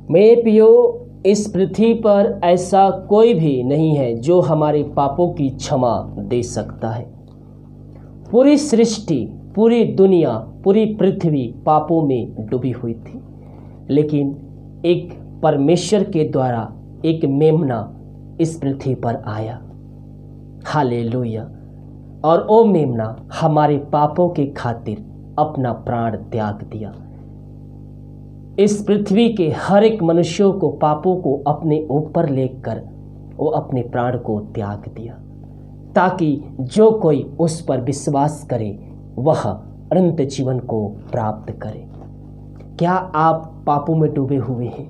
मेरे प्रियो, इस पृथ्वी पर ऐसा कोई भी नहीं है जो हमारे पापों की क्षमा दे सकता है। पूरी सृष्टि, पूरी दुनिया, पूरी पृथ्वी पापों में डूबी हुई थी, लेकिन एक परमेश्वर के द्वारा एक मेमना इस पृथ्वी पर आया। हालेलुया। और वो मेमना हमारे पापों के खातिर अपना प्राण त्याग दिया। इस पृथ्वी के हर एक मनुष्यों को, पापों को अपने ऊपर लेकर वो अपने प्राण को त्याग दिया, ताकि जो कोई उस पर विश्वास करे वह अनंत जीवन को प्राप्त करे। क्या आप पापों में डूबे हुए हैं?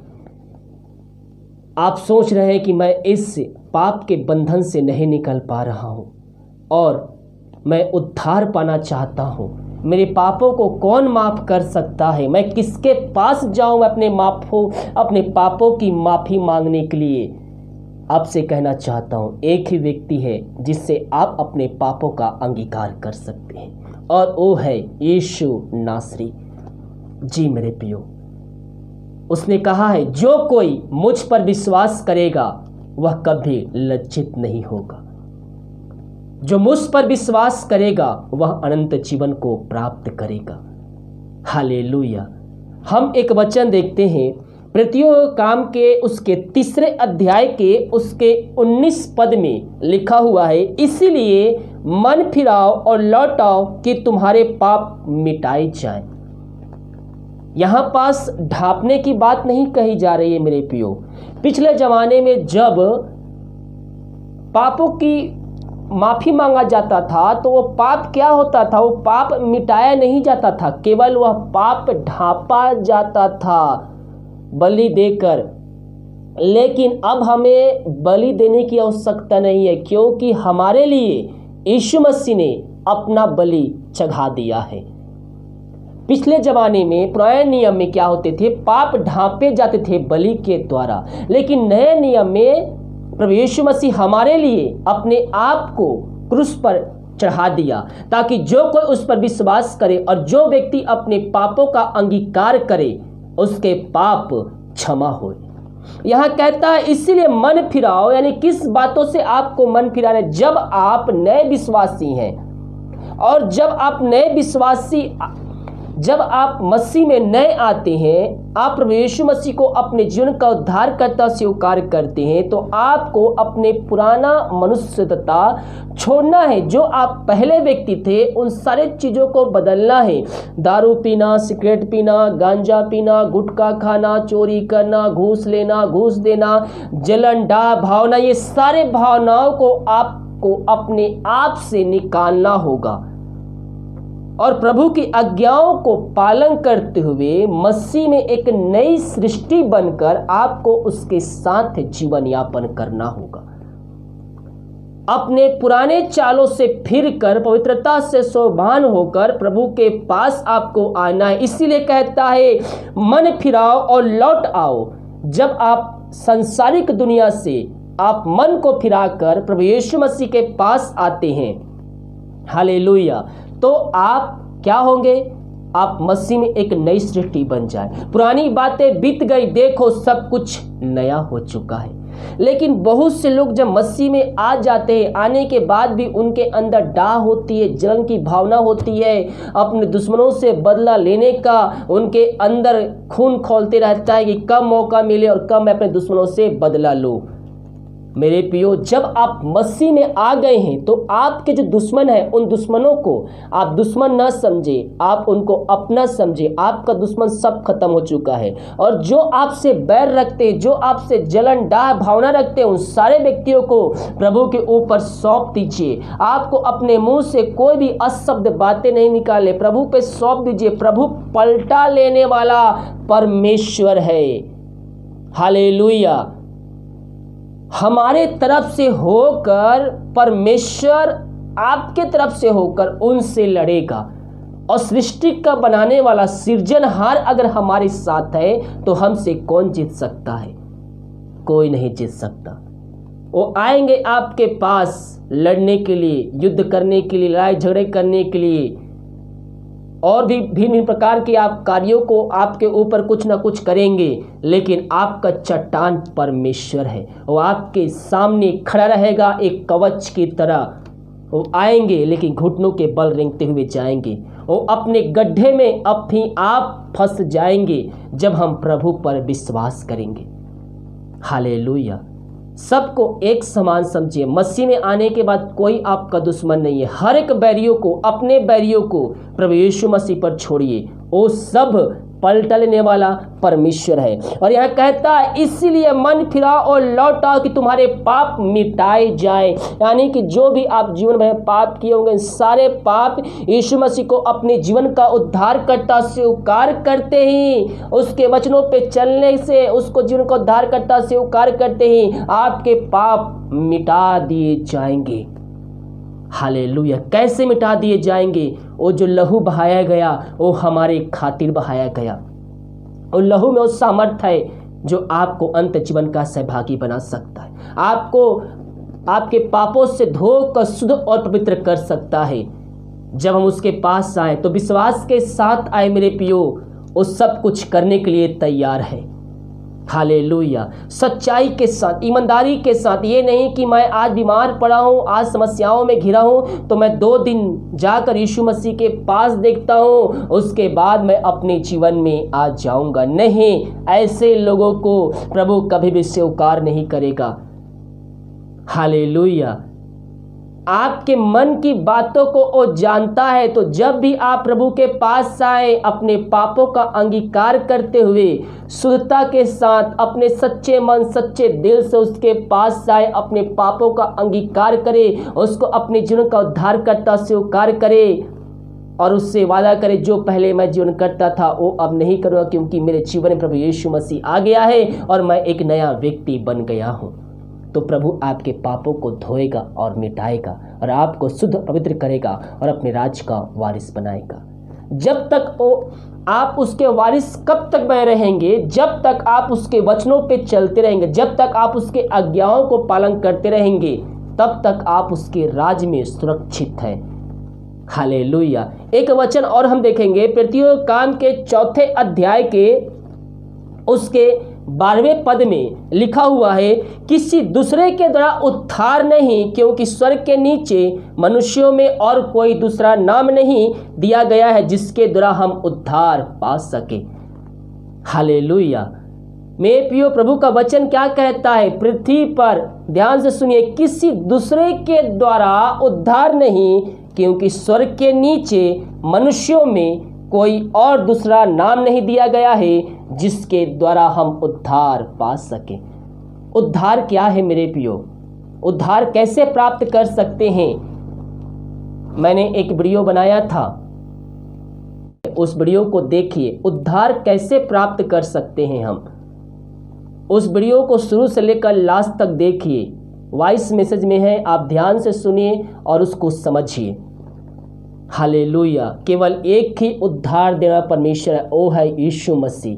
आप सोच रहे हैं कि मैं इस पाप के बंधन से नहीं निकल पा रहा हूँ और मैं उद्धार पाना चाहता हूँ। मेरे पापों को कौन माफ़ कर सकता है? मैं किसके पास जाऊँ अपने पापों की माफ़ी मांगने के लिए? आपसे कहना चाहता हूँ, एक ही व्यक्ति है जिससे आप अपने पापों का अंगीकार कर सकते हैं, और वो है यीशु नासरी। जी मेरे प्रियो, उसने कहा है, जो कोई मुझ पर विश्वास करेगा वह कभी लज्जित नहीं होगा। जो मुझ पर विश्वास करेगा वह अनंत जीवन को प्राप्त करेगा। हालेलुया। हम एक वचन देखते हैं, प्रेरितों के काम के उसके 3 अध्याय के उसके 19 पद में लिखा हुआ है, इसीलिए मन फिराओ और लौट आओ कि तुम्हारे पाप मिटाए जाएं। यहाँ पास ढांपने की बात नहीं कही जा रही है मेरे प्रियो। पिछले जमाने में जब पापों की माफ़ी मांगा जाता था तो वो पाप क्या होता था? वो पाप मिटाया नहीं जाता था, केवल वह पाप ढांपा जाता था बलि देकर। लेकिन अब हमें बलि देने की आवश्यकता नहीं है, क्योंकि हमारे लिए यीशु मसीह ने अपना बलि चढ़ा दिया है। पिछले ज़माने में, पुराने नियम में क्या होते थे? पाप ढांपे जाते थे बलि के द्वारा, लेकिन नए नियम में प्रभु यीशु मसीह हमारे लिए अपने आप को क्रूस पर चढ़ा दिया, ताकि जो कोई उस पर विश्वास करे और जो व्यक्ति अपने पापों का अंगीकार करे उसके पाप क्षमा हो। यहाँ कहता है, इसीलिए मन फिराओ, यानी किस बातों से आपको मन फिराना? जब आप नए विश्वासी हैं, और जब आप मसीह में नए आते हैं, आप प्रभु यीशु मसीह को अपने जीवन का उद्धारकर्ता स्वीकार करते हैं, तो आपको अपने पुराना मनुष्यता छोड़ना है। जो आप पहले व्यक्ति थे उन सारे चीज़ों को बदलना है। दारू पीना, सिगरेट पीना, गांजा पीना, गुटखा खाना, चोरी करना, घूस लेना, घूस देना, जलन, डाह भावना, ये सारे भावनाओं को आपको अपने आप से निकालना होगा और प्रभु की आज्ञाओं को पालन करते हुए मसीह में एक नई सृष्टि बनकर आपको उसके साथ जीवन यापन करना होगा। अपने पुराने चालों से फिरकर पवित्रता से शोभान होकर प्रभु के पास आपको आना है। इसीलिए कहता है, मन फिराओ और लौट आओ। जब आप सांसारिक दुनिया से आप मन को फिराकर प्रभु यीशु मसीह के पास आते हैं, हालेलुया, तो आप क्या होंगे? आप मसीह में एक नई सृष्टि बन जाए। पुरानी बातें बीत गई, देखो सब कुछ नया हो चुका है। लेकिन बहुत से लोग जब मसीह में आ जाते हैं, आने के बाद भी उनके अंदर डाह होती है, जलन की भावना होती है, अपने दुश्मनों से बदला लेने का उनके अंदर खून खौलते रहता है कि कब मौका मिले और कब मैं अपने दुश्मनों से बदला लूं। मेरे प्रियो, जब आप मसीह में आ गए हैं तो आपके जो दुश्मन है, उन दुश्मनों को आप दुश्मन न समझे, आप उनको अपना समझे। आपका दुश्मन सब खत्म हो चुका है, और जो आपसे बैर रखते, जो आपसे जलन, डाह भावना रखते, उन सारे व्यक्तियों को प्रभु के ऊपर सौंप दीजिए। आपको अपने मुंह से कोई भी अशब्द बातें नहीं निकाले, प्रभु पे सौंप दीजिए। प्रभु पलटा लेने वाला परमेश्वर है। हालेलुया। हमारे तरफ से होकर परमेश्वर आपके तरफ से होकर उनसे लड़ेगा, और सृष्टि का बनाने वाला सृजनहार अगर हमारे साथ है तो हमसे कौन जीत सकता है? कोई नहीं जीत सकता। वो आएंगे आपके पास लड़ने के लिए, युद्ध करने के लिए, लड़ाई झगड़े करने के लिए, और भी भिन्न प्रकार के आप कार्यों को आपके ऊपर कुछ ना कुछ करेंगे, लेकिन आपका चट्टान परमेश्वर है। वो आपके सामने खड़ा रहेगा एक कवच की तरह। वो आएंगे लेकिन घुटनों के बल रेंगते हुए जाएंगे। वो अपने गड्ढे में अपनी आप फंस जाएंगे जब हम प्रभु पर विश्वास करेंगे। हालेलुया। सबको एक समान समझिए। मसीह में आने के बाद कोई आपका दुश्मन नहीं है। हर एक बैरियों को, अपने बैरियों को प्रभु यीशु मसीह पर छोड़िए। वो सब पलटने वाला परमेश्वर है। और यह कहता है इसीलिए मन फिराओ और लौट आओ कि तुम्हारे पाप मिटाए जाए। यानी कि जो भी आप जीवन में पाप किए होंगे, सारे पाप यीशु मसीह को अपने जीवन का उद्धारकर्ता स्वीकार करते ही, उसके वचनों पे चलने से, उसको जीवन का उद्धारकर्ता स्वीकार करते ही आपके पाप मिटा दिए जाएंगे। हालेलुया। कैसे मिटा दिए जाएंगे? वो जो लहू बहाया गया वो हमारे खातिर बहाया गया। और लहू में वो सामर्थ है जो आपको अंत जीवन का सहभागी बना सकता है, आपको आपके पापों से धोकर शुद्ध और पवित्र कर सकता है। जब हम उसके पास आए तो विश्वास के साथ आए मेरे पियो, वो सब कुछ करने के लिए तैयार है। हालेलुया। सच्चाई के साथ, ईमानदारी के साथ। ये नहीं कि मैं आज बीमार पड़ा हूँ, आज समस्याओं में घिरा हूँ तो मैं 2 दिन जाकर यीशु मसीह के पास देखता हूँ, उसके बाद मैं अपने जीवन में आ जाऊंगा। नहीं, ऐसे लोगों को प्रभु कभी भी स्वीकार नहीं करेगा। हालेलुया। आपके मन की बातों को वो जानता है। तो जब भी आप प्रभु के पास आए, अपने पापों का अंगीकार करते हुए शुद्धता के साथ, अपने सच्चे मन सच्चे दिल से उसके पास आए, अपने पापों का अंगीकार करे, उसको अपने जीवन का उद्धारकर्ता स्वीकार करे और उससे वादा करे जो पहले मैं जीवन करता था वो अब नहीं करूँगा, क्योंकि मेरे जीवन में प्रभु यीशु मसीह आ गया है और मैं एक नया व्यक्ति बन गया हूँ। तो प्रभु आपके पापों को धोएगा और मिटाएगा और आपको शुद्ध पवित्र करेगा और अपने राज का वारिस बनाएगा। जब तक वो आप उसके वारिस कब तक बने रहेंगे? जब तक आप उसके वचनों पे चलते रहेंगे, जब तक आप उसके आज्ञाओं को पालन करते रहेंगे, तब तक आप उसके राज में सुरक्षित हैं। हालेलुया। एक वचन और हम देखेंगे, प्रेरितों के काम के 4 अध्याय के उसके 12वें पद में लिखा हुआ है, किसी दूसरे के द्वारा उद्धार नहीं, क्योंकि स्वर्ग के नीचे मनुष्यों में और कोई दूसरा नाम नहीं दिया गया है जिसके द्वारा हम उद्धार पा सके। हालेलुया। मेरे प्रियो, प्रभु का वचन क्या कहता है? पृथ्वी पर, ध्यान से सुनिए, किसी दूसरे के द्वारा उद्धार नहीं, क्योंकि स्वर्ग के नीचे मनुष्यों में कोई और दूसरा नाम नहीं दिया गया है जिसके द्वारा हम उद्धार पा सके। उद्धार क्या है मेरे प्रियो? उद्धार कैसे प्राप्त कर सकते हैं? मैंने एक वीडियो बनाया था, उस वीडियो को देखिए। उद्धार कैसे प्राप्त कर सकते हैं हम, उस वीडियो को शुरू से लेकर लास्ट तक देखिए। वॉइस मैसेज में है, आप ध्यान से सुनिए और उसको समझिए। हालेलुया। केवल एक ही उद्धार देना परमेश्वर है, वो है यीशु मसीह।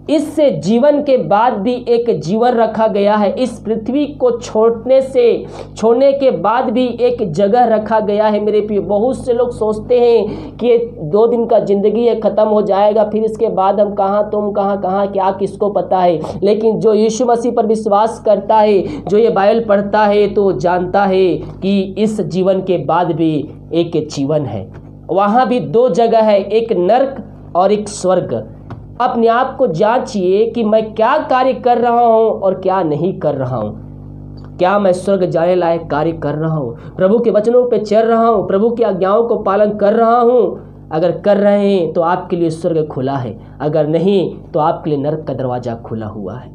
इससे जीवन के बाद भी एक जीवन रखा गया है। इस पृथ्वी को छोड़ने के बाद भी एक जगह रखा गया है मेरे प्रिय। बहुत से लोग सोचते हैं कि 2 दिन का जिंदगी है, ख़त्म हो जाएगा, फिर इसके बाद हम कहाँ, तुम कहाँ, क्या किसको पता है। लेकिन जो यीशु मसीह पर विश्वास करता है, जो ये बाइबल पढ़ता है, तो जानता है कि इस जीवन के बाद भी एक जीवन है। वहाँ भी 2 जगह है, एक नरक और एक स्वर्ग। अपने आप को जांचिए कि मैं क्या कार्य कर रहा हूँ और क्या नहीं कर रहा हूँ। क्या मैं स्वर्ग जाने लायक कार्य कर रहा हूँ? प्रभु के वचनों पे चल रहा हूँ? प्रभु की आज्ञाओं को पालन कर रहा हूँ? अगर कर रहे हैं तो आपके लिए स्वर्ग खुला है, अगर नहीं तो आपके लिए नरक का दरवाजा खुला हुआ है।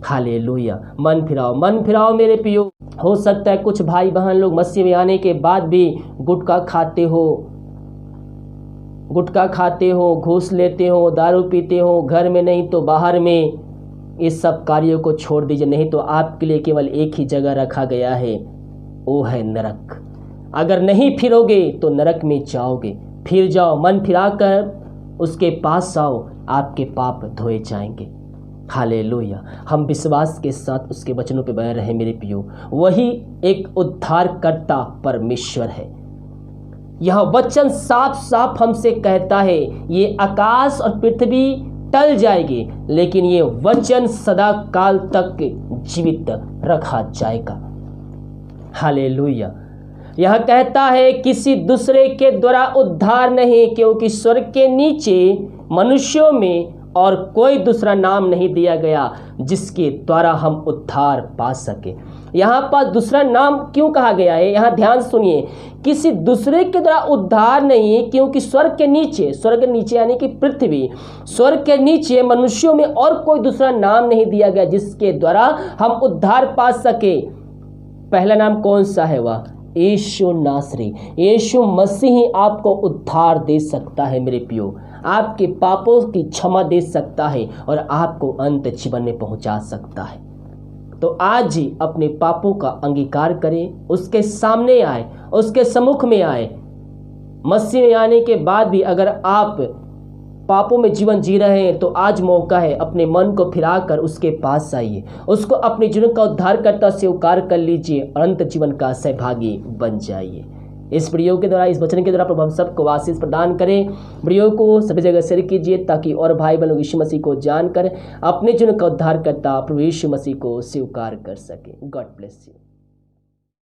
हालेलुया। मन फिराओ मेरे प्रियो। हो सकता है कुछ भाई बहन लोग मसीह में आने के बाद भी गुटखा खाते हो, घूस लेते हो, दारू पीते हो, घर में नहीं तो बाहर में। इस सब कार्यों को छोड़ दीजिए, नहीं तो आपके लिए केवल एक ही जगह रखा गया है, वो है नरक। अगर नहीं फिरोगे तो नरक में जाओगे। फिर जाओ, मन फिराकर उसके पास आओ, आपके पाप धोए जाएंगे। हालेलुया। हम विश्वास के साथ उसके वचनों पे बने रहे मेरे प्रियो। वही एक उद्धारकर्ता परमेश्वर है। यह वचन साफ साफ हमसे कहता है, ये आकाश और पृथ्वी टल जाएगी, लेकिन ये वचन सदा काल तक जीवित रखा जाएगा। हालेलुया। यह कहता है किसी दूसरे के द्वारा उद्धार नहीं, क्योंकि स्वर्ग के नीचे मनुष्यों में और कोई दूसरा नाम नहीं दिया गया जिसके द्वारा हम उद्धार पा सके। यहाँ पर दूसरा नाम क्यों कहा गया है? यहाँ ध्यान सुनिए, किसी दूसरे के द्वारा उद्धार नहीं, क्योंकि स्वर्ग के नीचे यानी कि पृथ्वी, स्वर्ग के नीचे मनुष्यों में और कोई दूसरा नाम नहीं दिया गया जिसके द्वारा हम उद्धार पा सके। पहला नाम कौन सा है? वह यीशु नासरी, यीशु मसीह ही आपको उद्धार दे सकता है मेरे प्रियो, आपके पापों की क्षमा दे सकता है और आपको अंत जीवन में पहुंचा सकता है। तो आज ही अपने पापों का अंगीकार करें, उसके सामने आए, उसके सम्मुख में आए। मसीह में आने के बाद भी अगर आप पापों में जीवन जी रहे हैं तो आज मौका है, अपने मन को फिराकर उसके पास आइए, उसको अपने जीवन का उद्धारकर्ता स्वीकार कर लीजिए और अनंत जीवन का सहभागी बन जाइए। इस वीडियो के द्वारा, इस वचन के द्वारा प्रभु हम सबको आशीष प्रदान करें। वीडियो को सभी जगह शेयर कीजिए ताकि और भाई बहन लोग यीशु मसीह को जानकर अपने जीवन का उद्धारकर्ता प्रभु यीशु मसीह को स्वीकार कर सके। God bless you.